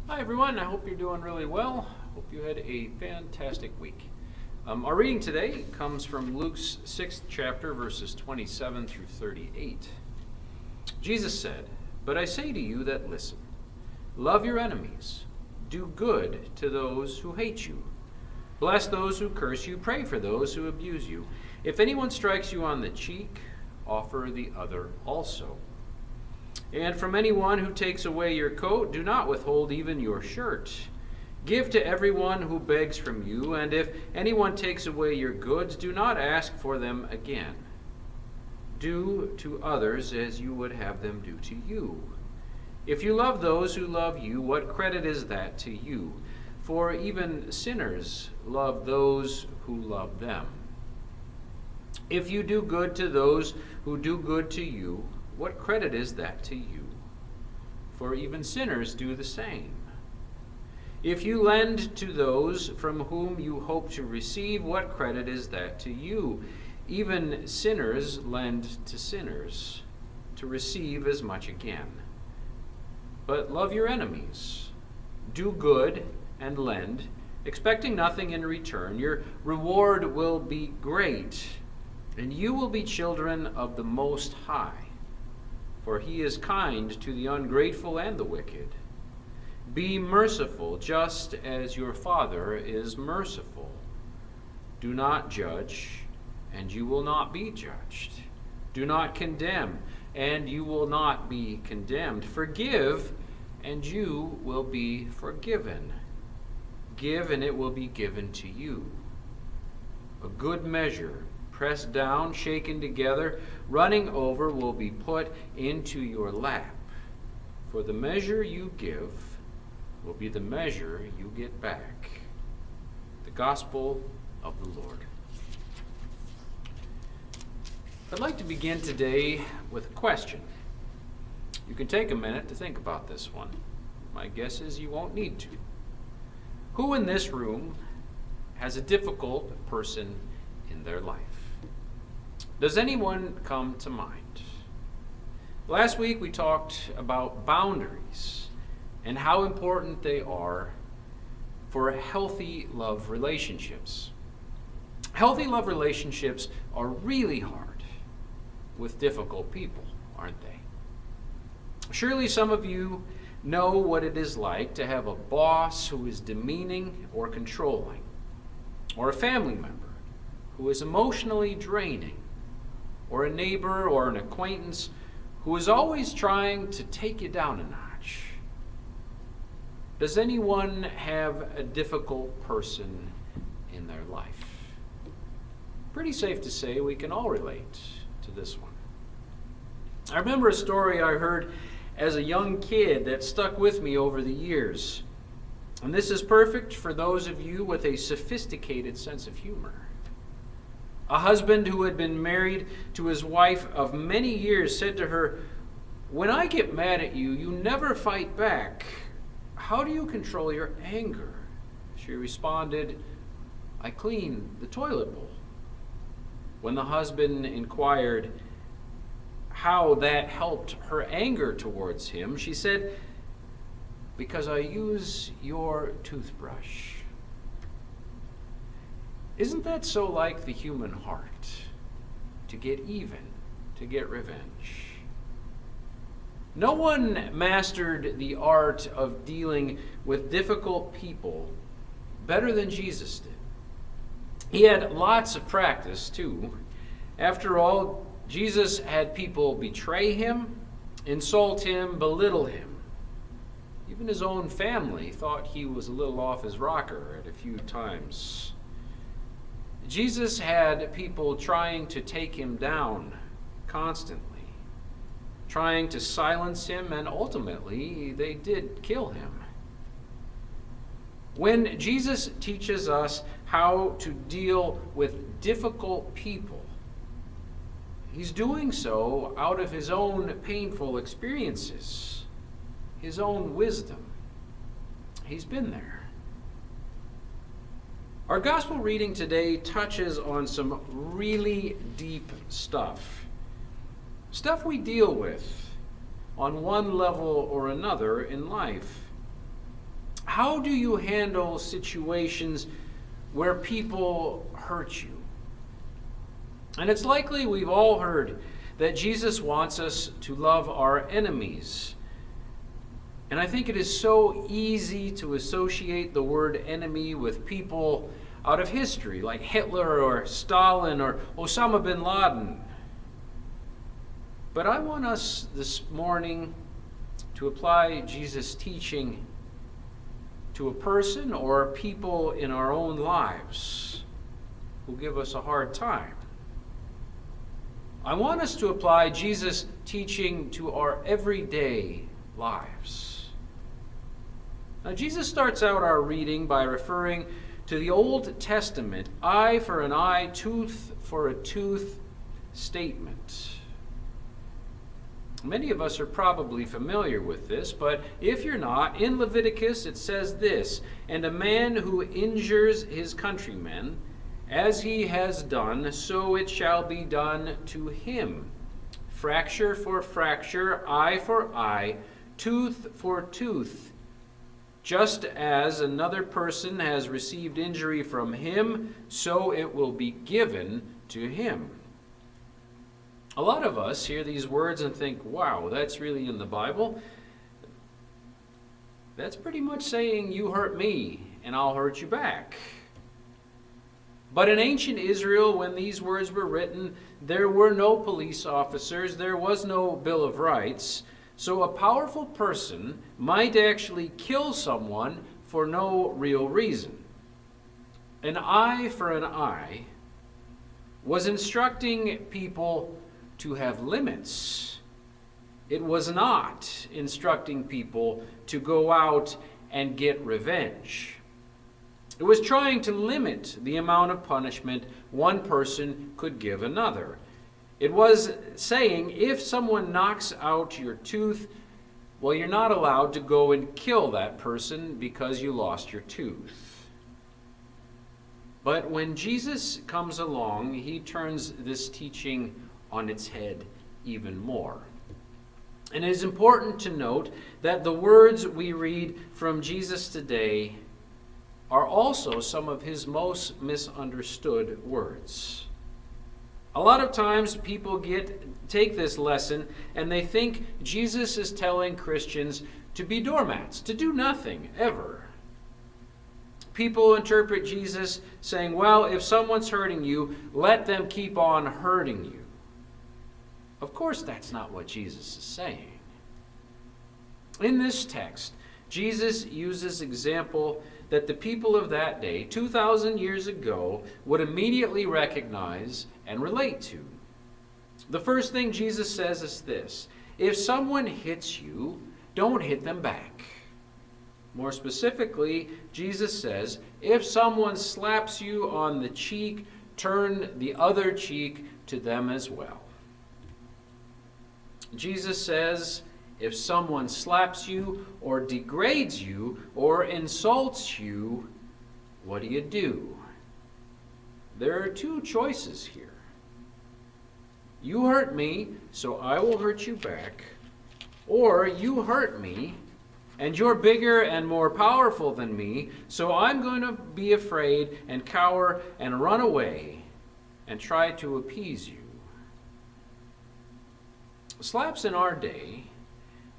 Hi everyone, I hope you're doing really well. Hope you had a fantastic week. Our reading today comes from Luke's 6th chapter, verses 27 through 38. Jesus said, "But I say to you that listen, love your enemies, do good to those who hate you, bless those who curse you, pray for those who abuse you. If anyone strikes you on the cheek, offer the other also. And from anyone who takes away your coat, do not withhold even your shirt. Give to everyone who begs from you, and if anyone takes away your goods, do not ask for them again. Do to others as you would have them do to you. If you love those who love you, what credit is that to you? For even sinners love those who love them. If you do good to those who do good to you, what credit is that to you? For even sinners do the same. If you lend to those from whom you hope to receive, what credit is that to you? Even sinners lend to sinners to receive as much again. But love your enemies. Do good and lend, expecting nothing in return. Your reward will be great, and you will be children of the Most High. For he is kind to the ungrateful and the wicked. Be merciful, just as your Father is merciful. Do not judge, and you will not be judged. Do not condemn, and you will not be condemned. Forgive, and you will be forgiven. Give, and it will be given to you. A good measure, pressed down, shaken together, running over, will be put into your lap. For the measure you give will be the measure you get back. The Gospel of the Lord. I'd like to begin today with a question. You can take a minute to think about this one. My guess is you won't need to. Who in this room has a difficult person in their life? Does anyone come to mind? Last week we talked about boundaries and how important they are for healthy love relationships. Healthy love relationships are really hard with difficult people, aren't they? Surely some of you know what it is like to have a boss who is demeaning or controlling, or a family member who is emotionally draining, or a neighbor or an acquaintance who is always trying to take you down a notch. Does anyone have a difficult person in their life? Pretty safe to say we can all relate to this one. I remember a story I heard as a young kid that stuck with me over the years. And this is perfect for those of you with a sophisticated sense of humor. A husband who had been married to his wife of many years said to her, "When I get mad at you, you never fight back. How do you control your anger?" She responded, "I clean the toilet bowl." When the husband inquired how that helped her anger towards him, she said, "Because I use your toothbrush." Isn't that so like the human heart? To get even, to get revenge. No one mastered the art of dealing with difficult people better than Jesus did. He had lots of practice, too. After all, Jesus had people betray him, insult him, belittle him. Even his own family thought he was a little off his rocker at a few times. Jesus had people trying to take him down constantly, trying to silence him, and ultimately they did kill him. When Jesus teaches us how to deal with difficult people, he's doing so out of his own painful experiences, his own wisdom. He's been there. Our gospel reading today touches on some really deep stuff. Stuff we deal with on one level or another in life. How do you handle situations where people hurt you? And it's likely we've all heard that Jesus wants us to love our enemies. And I think it is so easy to associate the word enemy with people out of history, like Hitler or Stalin or Osama bin Laden. But I want us this morning to apply Jesus' teaching to a person or people in our own lives who give us a hard time. I want us to apply Jesus' teaching to our everyday lives. Now, Jesus starts out our reading by referring to the Old Testament eye for an eye, tooth for a tooth statement. Many of us are probably familiar with this, but if you're not, in Leviticus it says this, "And a man who injures his countrymen, as he has done, so it shall be done to him. Fracture for fracture, eye for eye, tooth for tooth. Just as another person has received injury from him, so it will be given to him." A lot of us hear these words and think, wow, that's really in the Bible. That's pretty much saying, you hurt me and I'll hurt you back. But in ancient Israel, when these words were written, there were no police officers, there was no Bill of Rights, so a powerful person might actually kill someone for no real reason. An eye for an eye was instructing people to have limits. It was not instructing people to go out and get revenge. It was trying to limit the amount of punishment one person could give another. It was saying, if someone knocks out your tooth, well, you're not allowed to go and kill that person because you lost your tooth. But when Jesus comes along, he turns this teaching on its head even more. And it is important to note that the words we read from Jesus today are also some of his most misunderstood words. A lot of times people take this lesson and they think Jesus is telling Christians to be doormats, to do nothing ever. People interpret Jesus saying, well, if someone's hurting you, let them keep on hurting you. Of course, that's not what Jesus is saying. In this text, Jesus uses example that the people of that day, 2,000 years ago, would immediately recognize and relate to. The first thing Jesus says is this: if someone hits you, don't hit them back. More specifically, Jesus says, if someone slaps you on the cheek, turn the other cheek to them as well. Jesus says, if someone slaps you or degrades you or insults you, what do? There are two choices here. You hurt me, so I will hurt you back. Or you hurt me, and you're bigger and more powerful than me, so I'm going to be afraid and cower and run away and try to appease you. Slaps in our day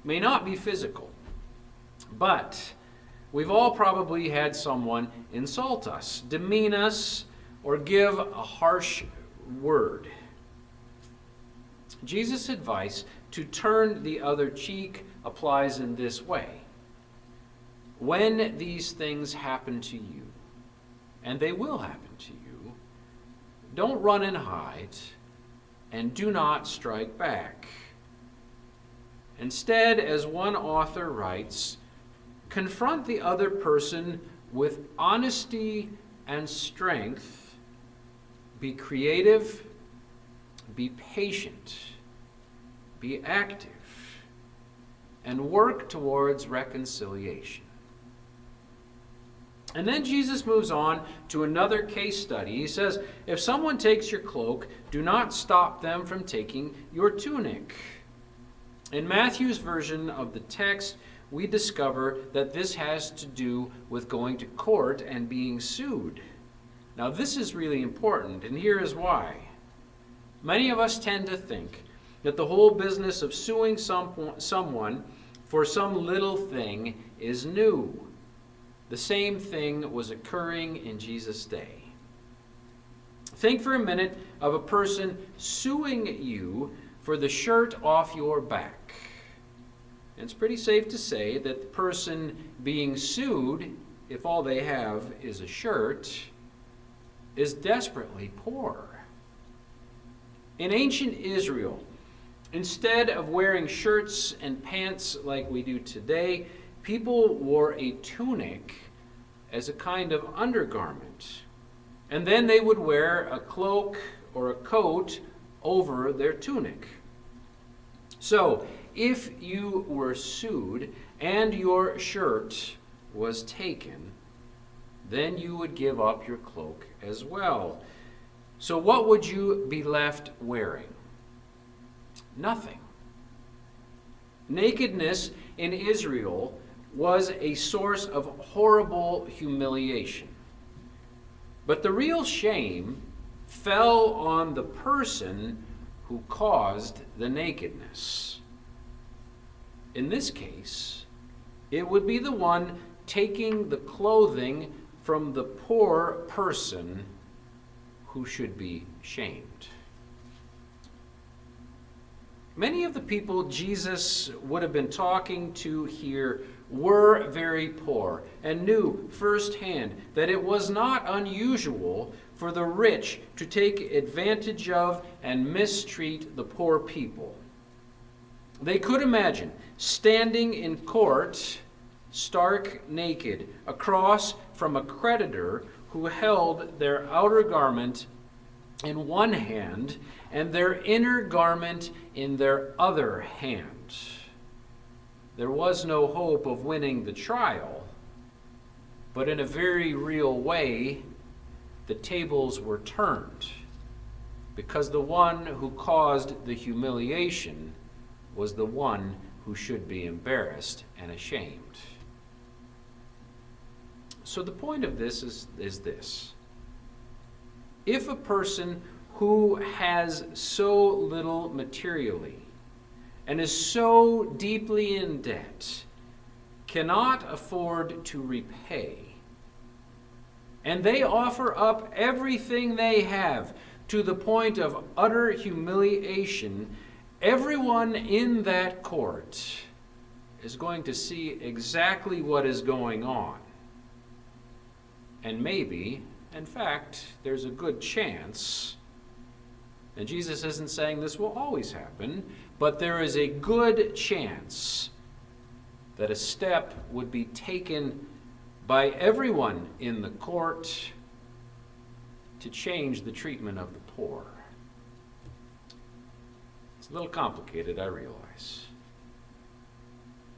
may not be physical, but we've all probably had someone insult us, demean us, or give a harsh word. Jesus' advice to turn the other cheek applies in this way. When these things happen to you, and they will happen to you, don't run and hide, and do not strike back. Instead, as one author writes, confront the other person with honesty and strength. Be creative, be patient, be active, and work towards reconciliation. And then Jesus moves on to another case study. He says, if someone takes your cloak, do not stop them from taking your tunic. In Matthew's version of the text, we discover that this has to do with going to court and being sued. Now, this is really important, and here is why. Many of us tend to think that the whole business of suing someone for some little thing is new. The same thing was occurring in Jesus' day. Think for a minute of a person suing you for the shirt off your back. And it's pretty safe to say that the person being sued, if all they have is a shirt, is desperately poor. In ancient Israel, instead of wearing shirts and pants like we do today, people wore a tunic as a kind of undergarment. And then they would wear a cloak or a coat over their tunic. So, if you were sued and your shirt was taken, then you would give up your cloak as well. So what would you be left wearing? Nothing. Nakedness in Israel was a source of horrible humiliation. But the real shame fell on the person who caused the nakedness. In this case, it would be the one taking the clothing from the poor person who should be shamed. Many of the people Jesus would have been talking to here were very poor and knew firsthand that it was not unusual for the rich to take advantage of and mistreat the poor people. They could imagine standing in court, stark naked, across from a creditor who held their outer garment in one hand and their inner garment in their other hand. There was no hope of winning the trial, but in a very real way, the tables were turned, because the one who caused the humiliation was the one who should be embarrassed and ashamed. So the point of this is this. If a person who has so little materially and is so deeply in debt cannot afford to repay, and they offer up everything they have to the point of utter humiliation, everyone in that court is going to see exactly what is going on. And maybe, in fact, there's a good chance, and Jesus isn't saying this will always happen, but there is a good chance that a step would be taken by everyone in the court to change the treatment of the poor. It's a little complicated, I realize.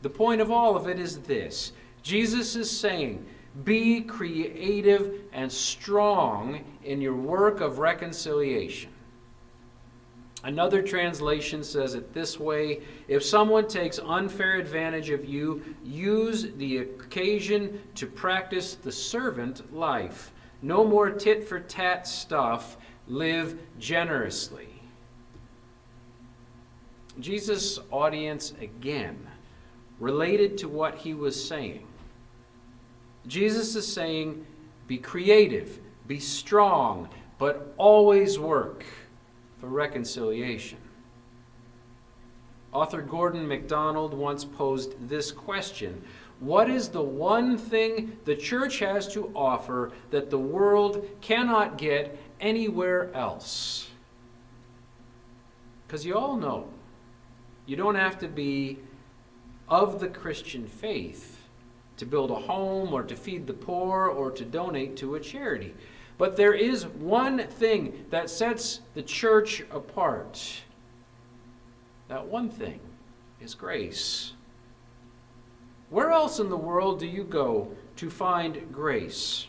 The point of all of it is this. Jesus is saying, be creative and strong in your work of reconciliation. Another translation says it this way: if someone takes unfair advantage of you, use the occasion to practice the servant life. No more tit-for-tat stuff. Live generously. Jesus' audience, again, related to what he was saying. Jesus is saying, be creative, be strong, but always work for reconciliation. Author Gordon MacDonald once posed this question: what is the one thing the church has to offer that the world cannot get anywhere else? Because you all know, you don't have to be of the Christian faith to build a home or to feed the poor or to donate to a charity. But there is one thing that sets the church apart. That one thing is grace. Where else in the world do you go to find grace?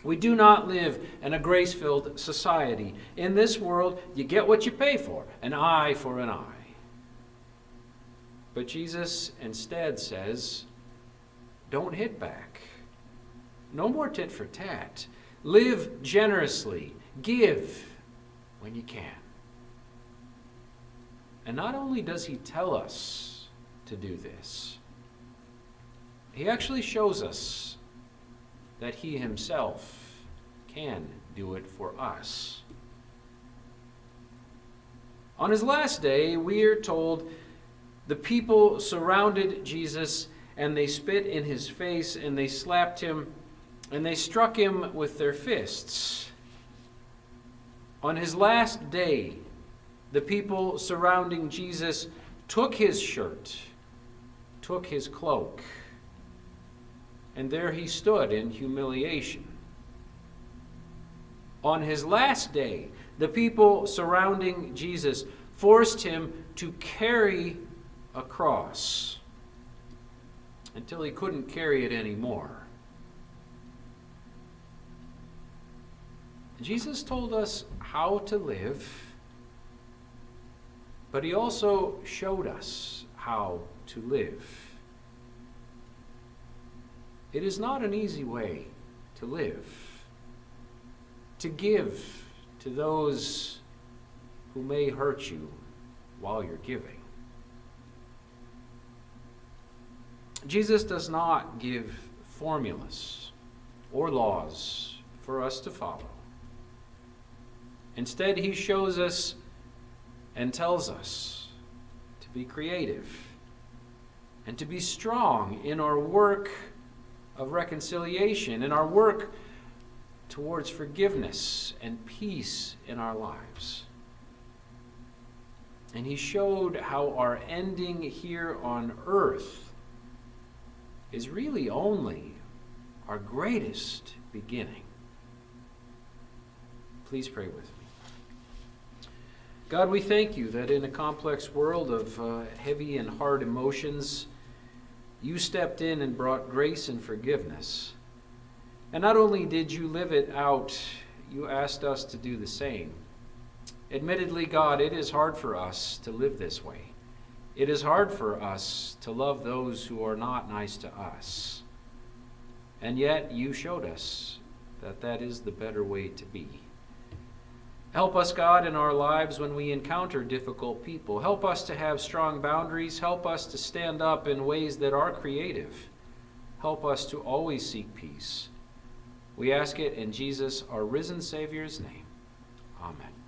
We do not live in a grace-filled society. In this world, you get what you pay for, an eye for an eye. But Jesus instead says, don't hit back. No more tit for tat. Live generously. Give when you can. And not only does he tell us to do this, he actually shows us that he himself can do it for us. On his last day, we are told the people surrounded Jesus and they spit in his face and they slapped him and they struck him with their fists. On his last day, the people surrounding Jesus took his shirt, took his cloak, and there he stood in humiliation. On his last day, the people surrounding Jesus forced him to carry a cross until he couldn't carry it anymore. Jesus told us how to live, but he also showed us how to live. It is not an easy way to live, to give to those who may hurt you while you're giving. Jesus does not give formulas or laws for us to follow. Instead, he shows us and tells us to be creative and to be strong in our work of reconciliation, in our work towards forgiveness and peace in our lives. And he showed how our ending here on earth is really only our greatest beginning. Please pray with me. God, we thank you that in a complex world of heavy and hard emotions, you stepped in and brought grace and forgiveness. And not only did you live it out, you asked us to do the same. Admittedly, God, it is hard for us to live this way. It is hard for us to love those who are not nice to us. And yet you showed us that that is the better way to be. Help us, God, in our lives when we encounter difficult people. Help us to have strong boundaries. Help us to stand up in ways that are creative. Help us to always seek peace. We ask it in Jesus, our risen Savior's name. Amen.